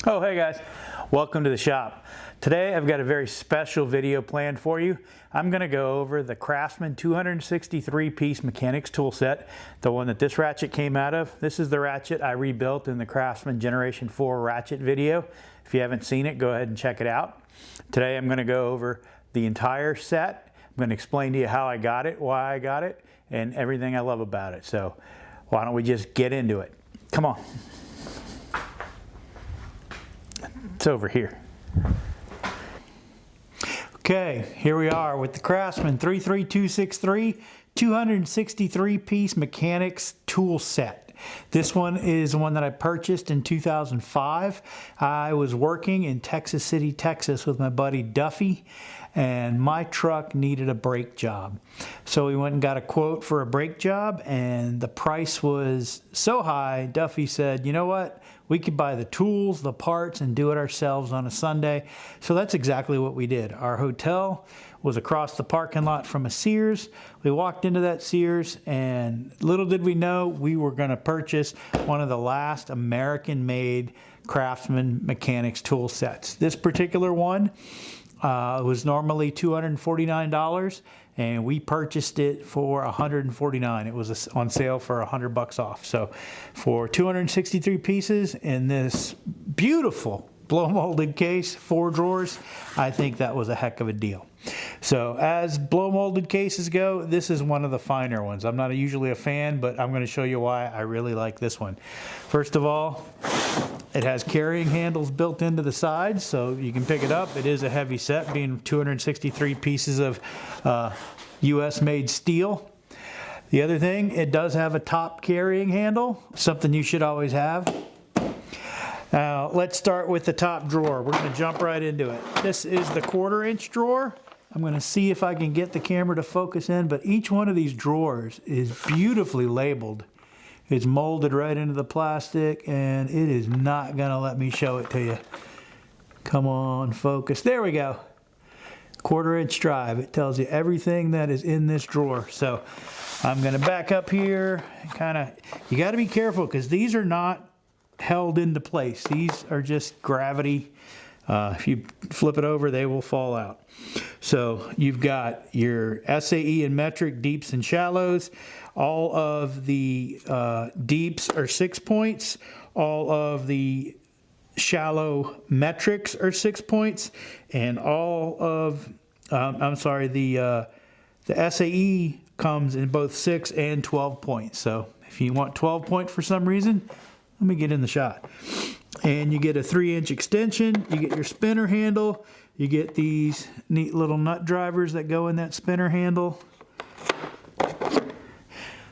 Oh, hey guys, welcome to the shop. Today I've got a very special video planned for you. I'm going to go over the Craftsman 263-piece mechanics tool set, the one that this ratchet came out of. This is the ratchet I rebuilt in the Craftsman Generation 4 ratchet video. If you haven't seen it, go ahead and check it out. Today I'm going to go over the entire set. I'm going to explain to you how I got it, why I got it, and everything I love about it. So why don't we just get into it? Come on. It's over here. Okay, here we are with the Craftsman 33263 263-piece mechanics tool set. This one is one that I purchased in 2005. I was working in Texas City, Texas with my buddy Duffy, and my truck needed a brake job. So we went and got a quote for a brake job, and the price was so high, Duffy said, you know what? We could buy the tools, the parts, and do it ourselves on a Sunday. So that's exactly what we did. Our hotel was across the parking lot from a Sears. We walked into that Sears, and little did we know we were going to purchase one of the last American-made Craftsman mechanics tool sets. This particular one was normally $249, and we purchased it for $149. It was on sale for $100 off. So for 263 pieces in this beautiful blow molded case, 4 drawers, I think that was a heck of a deal. So as blow molded cases go, this is one of the finer ones. I'm not usually a fan, but I'm going to show you why I really like this one. First of all, it has carrying handles built into the sides, so you can pick it up. It is a heavy set, being 263 pieces of US made steel. The other thing, it does have a top carrying handle, something you should always have. Now, let's start with the top drawer. We're going to jump right into it. This is the 1/4-inch drawer. I'm going to see if I can get the camera to focus in, but each one of these drawers is beautifully labeled. It's molded right into the plastic, and it is not going to let me show it to you. Come on, focus. There we go. 1/4-inch drive. It tells you everything that is in this drawer. So I'm going to back up here and you got to be careful because these are not held into place. These are just gravity. If you flip it over, they will fall out. So you've got your SAE and metric deeps and shallows. All of the deeps are 6 points. All of the shallow metrics are 6 points, and all of the SAE comes in both 6 and 12 points. So if you want 12 point for some reason, let me get in the shot. And you get a 3-inch extension, you get your spinner handle, you get these neat little nut drivers that go in that spinner handle.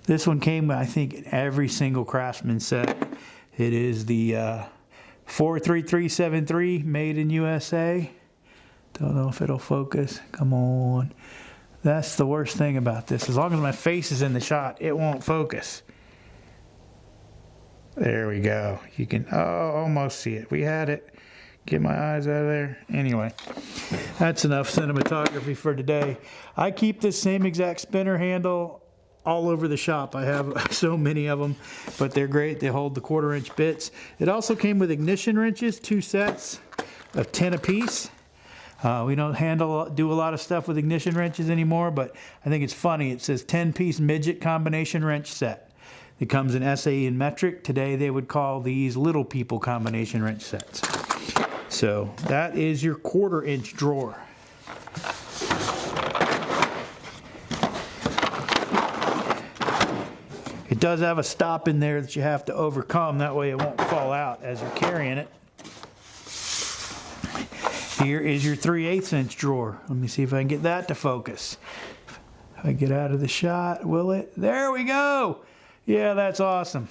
This one came, I think, in every single Craftsman set. It is the 43373 made in USA. Don't know if it'll focus. Come on. That's the worst thing about this. As long as my face is in the shot, it won't focus. There we go. You can almost see it. We had it. Get my eyes out of there. Anyway, that's enough cinematography for today. I keep this same exact spinner handle all over the shop. I have so many of them, but they're great. They hold the 1/4-inch bits. It also came with ignition wrenches, 2 sets of 10 apiece. We don't do a lot of stuff with ignition wrenches anymore, but I think it's funny. It says 10-piece midget combination wrench set. It comes in SAE and metric. Today they would call these little people combination wrench sets. So that is your 1/4-inch drawer. It does have a stop in there that you have to overcome. That way it won't fall out as you're carrying it. Here is your 3/8-inch drawer. Let me see if I can get that to focus. If I get out of the shot, will it? There we go. Yeah, that's awesome.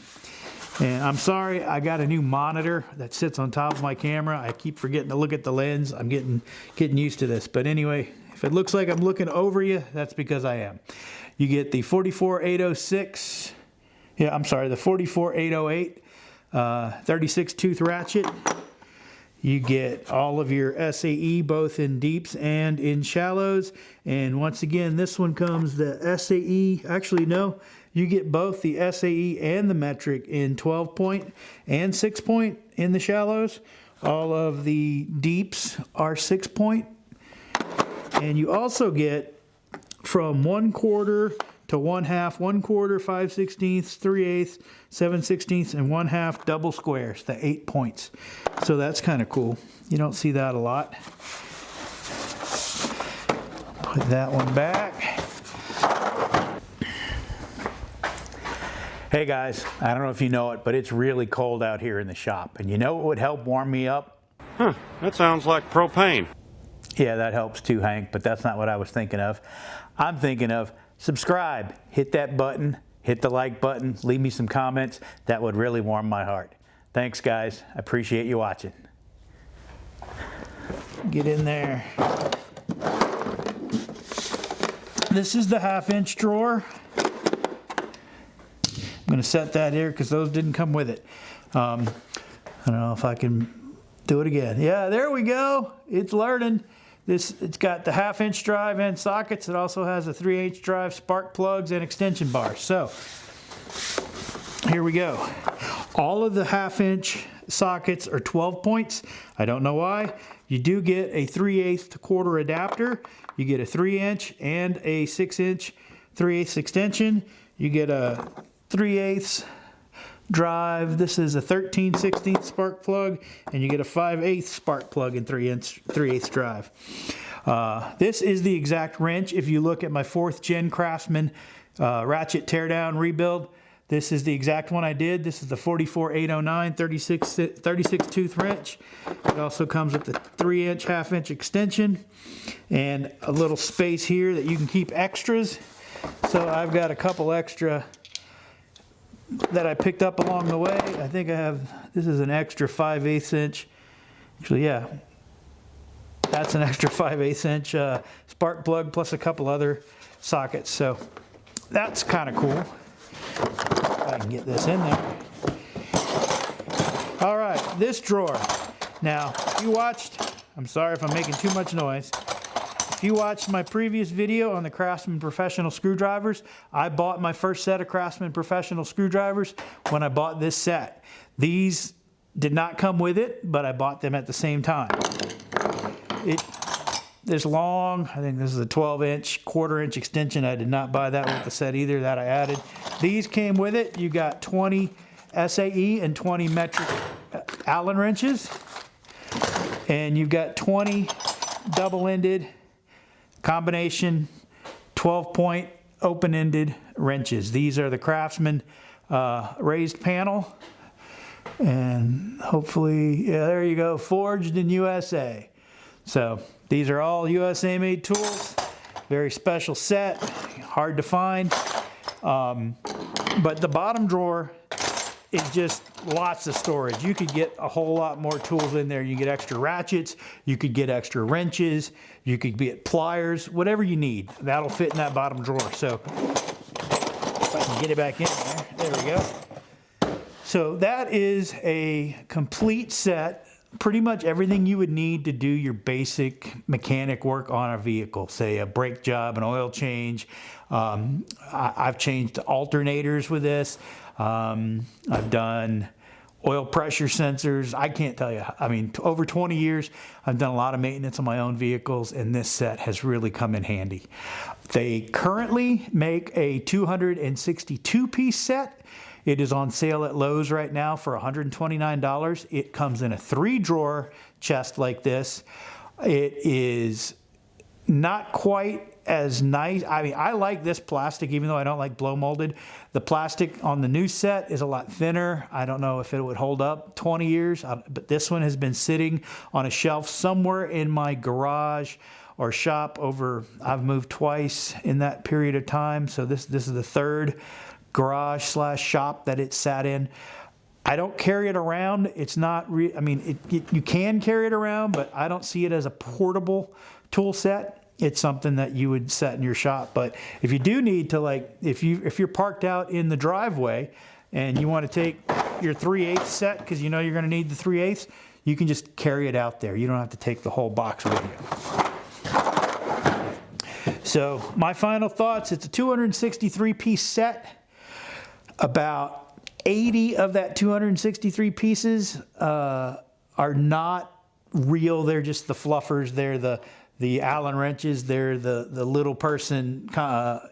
And I'm sorry, I got a new monitor that sits on top of my camera. I keep forgetting to look at the lens. I'm getting used to this. But anyway, if it looks like I'm looking over you, that's because I am. You get the 44806. Yeah, I'm sorry, the 44808 36 tooth ratchet. You get all of your SAE both in deeps and in shallows. And once again, this one comes the SAE. Actually, no. You get both the SAE and the metric in 12 point and 6 point, in the shallows. All of the deeps are 6-point. And you also get from 1/4 to 1/2, 1/4, 5/16, 3/8, 7/16, and 1/2 double squares, the 8 points. So that's kind of cool. You don't see that a lot. Put that one back. Hey guys, I don't know if you know it, but it's really cold out here in the shop. And you know what would help warm me up? That sounds like propane. Yeah, that helps too, Hank, but that's not what I was thinking of. I'm thinking of subscribe, hit that button, hit the like button, leave me some comments. That would really warm my heart. Thanks guys, I appreciate you watching. Get in there. This is the 1/2-inch drawer. I'm going to set that here because those didn't come with it. I don't know if I can do it again. Yeah, there we go. It's learning. It's got the 1/2-inch drive and sockets. It also has a 3/8 drive, spark plugs, and extension bars. So here we go. All of the 1/2-inch sockets are 12 points. I don't know why. You do get a 3/8 to 1/4 adapter. You get a 3-inch and a 6-inch 3/8 extension. You get a 3/8 drive. This is a 13/16 spark plug, and you get a 5/8 spark plug in 3/8 drive. This is the exact wrench. If you look at my 4th gen Craftsman ratchet teardown rebuild, this is the exact one I did. This is the 44809 36 tooth wrench. It also comes with the 3-inch 1/2-inch extension and a little space here that you can keep extras. So I've got a couple extra that I picked up along the way. I think I have, this is an extra 5/8 inch. Actually, yeah, that's an extra 5/8 inch spark plug plus a couple other sockets. So that's kind of cool. If I can get this in there. All right, this drawer. Now, if you watched, I'm sorry if I'm making too much noise. If you watched my previous video on the Craftsman professional screwdrivers, I bought my first set of Craftsman professional screwdrivers when I bought this set. These did not come with it, but I bought them at the same time. This long, I think this is a 12-inch, 1/4-inch extension. I did not buy that with the set either, that I added. These came with it. You got 20 SAE and 20 metric Allen wrenches. And you've got 20 double-ended combination 12-point open-ended wrenches. These are the Craftsman raised panel, and hopefully, yeah, there you go, forged in USA. So these are all USA made tools. Very special set, hard to find. But the bottom drawer is just lots of storage. You could get a whole lot more tools in there. You get extra ratchets, you could get extra wrenches, you could get pliers, whatever you need. That'll fit in that bottom drawer. So if I can get it back in there, there we go. So that is a complete set. Pretty much everything you would need to do your basic mechanic work on a vehicle, say a brake job, an oil change. I've changed alternators with this. I've done oil pressure sensors. I can't tell you. I mean, over 20 years, I've done a lot of maintenance on my own vehicles, and this set has really come in handy. They currently make a 262-piece set. It is on sale at Lowe's right now for $129. It comes in a 3-drawer chest like this. It is not quite as nice. I mean, I like this plastic, even though I don't like blow molded. The plastic on the new set is a lot thinner. I don't know if it would hold up 20 years, but this one has been sitting on a shelf somewhere in my garage or shop over, I've moved twice in that period of time. So this is the 3rd garage / shop that it sat in. I don't carry it around. It's not, I mean, you can carry it around, but I don't see it as a portable tool set. It's something that you would set in your shop. But if you do need to, like, if you're parked out in the driveway and you want to take your 3/8 set because you know you're going to need the 3/8, you can just carry it out there. You don't have to take the whole box with you. So my final thoughts, it's a 263-piece set. About 80 of that 263 pieces are not real. They're just the fluffers. They're the Allen wrenches. They're the little person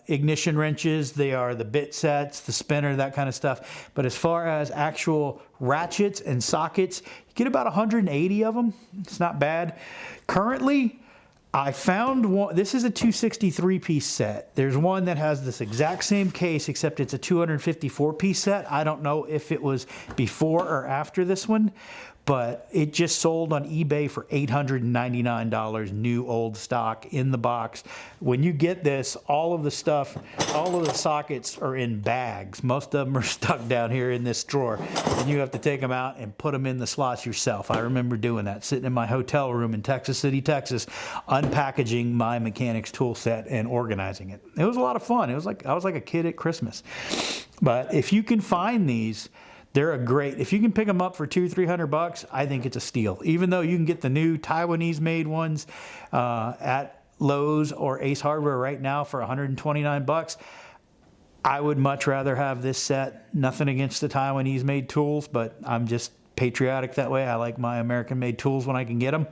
ignition wrenches. They are the bit sets, the spinner, that kind of stuff. But as far as actual ratchets and sockets, you get about 180 of them. It's not bad. Currently, I found one. This is a 263 piece set. There's one that has this exact same case, except it's a 254 piece set. I don't know if it was before or after this one, but it just sold on eBay for $899, new old stock in the box. When you get this, all of the stuff, all of the sockets are in bags. Most of them are stuck down here in this drawer, and you have to take them out and put them in the slots yourself. I remember doing that, sitting in my hotel room in Texas City, Texas, unpackaging my mechanics tool set and organizing it. It was a lot of fun. It was like I was like a kid at Christmas. But if you can find these, they're a great, if you can pick them up for $200-300, I think it's a steal. Even though you can get the new Taiwanese made ones at Lowe's or Ace Hardware right now for $129, I would much rather have this set. Nothing against the Taiwanese made tools, but I'm just patriotic that way. I like my American made tools when I can get them.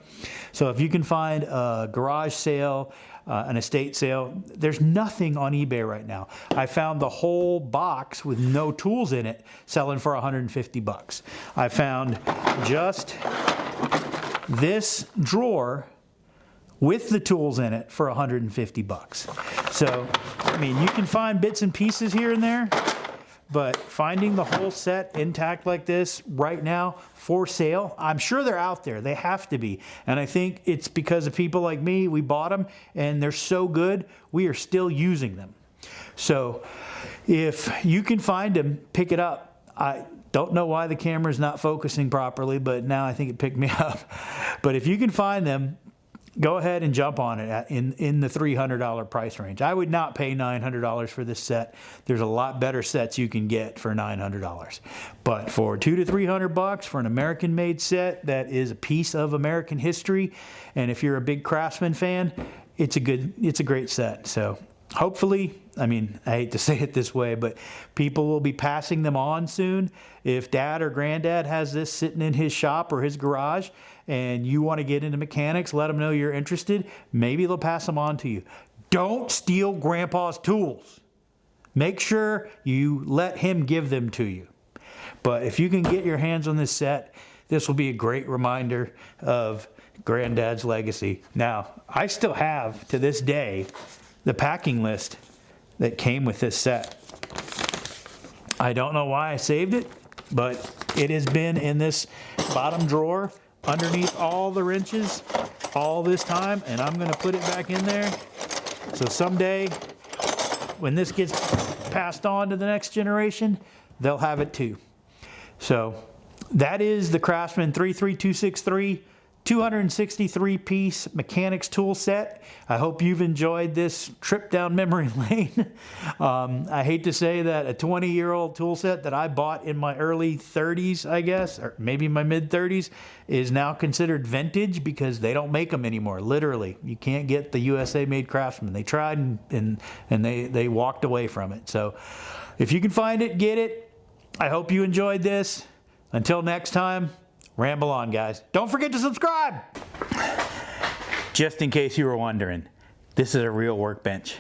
So if you can find a garage sale, an estate sale, there's nothing on eBay right now. I found the whole box with no tools in it selling for $150. I found just this drawer with the tools in it for $150. So, I mean, you can find bits and pieces here and there, but finding the whole set intact like this right now for sale, I'm sure they're out there. They have to be. And I think it's because of people like me. We bought them and they're so good, we are still using them. So if you can find them, pick it up. I don't know why the camera's not focusing properly, but now I think it picked me up. But if you can find them, go ahead and jump on it in the $300 price range. I would not pay $900 for this set. There's a lot better sets you can get for $900. But for $200 to $300 for an American-made set that is a piece of American history, and if you're a big Craftsman fan, it's a great set. So hopefully, I mean, I hate to say it this way, but people will be passing them on soon. If dad or granddad has this sitting in his shop or his garage and you want to get into mechanics, let them know you're interested. Maybe they'll pass them on to you. Don't steal grandpa's tools. Make sure you let him give them to you. But if you can get your hands on this set, this will be a great reminder of granddad's legacy. Now, I still have, to this day, the packing list that came with this set. I don't know why I saved it, but it has been in this bottom drawer underneath all the wrenches all this time, and I'm gonna put it back in there. So someday, when this gets passed on to the next generation, they'll have it too. So that is the Craftsman 33263 263-piece mechanics tool set. I hope you've enjoyed this trip down memory lane. I hate to say that a 20-year-old tool set that I bought in my early 30s, I guess, or maybe my mid-30s, is now considered vintage because they don't make them anymore. Literally, you can't get the USA-made Craftsman. They tried and they walked away from it. So if you can find it, get it. I hope you enjoyed this. Until next time, ramble on, guys. Don't forget to subscribe. Just in case you were wondering, this is a real workbench.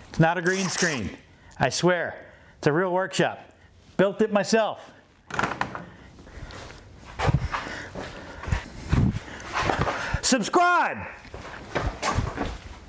It's not a green screen. I swear, it's a real workshop. Built it myself. Subscribe!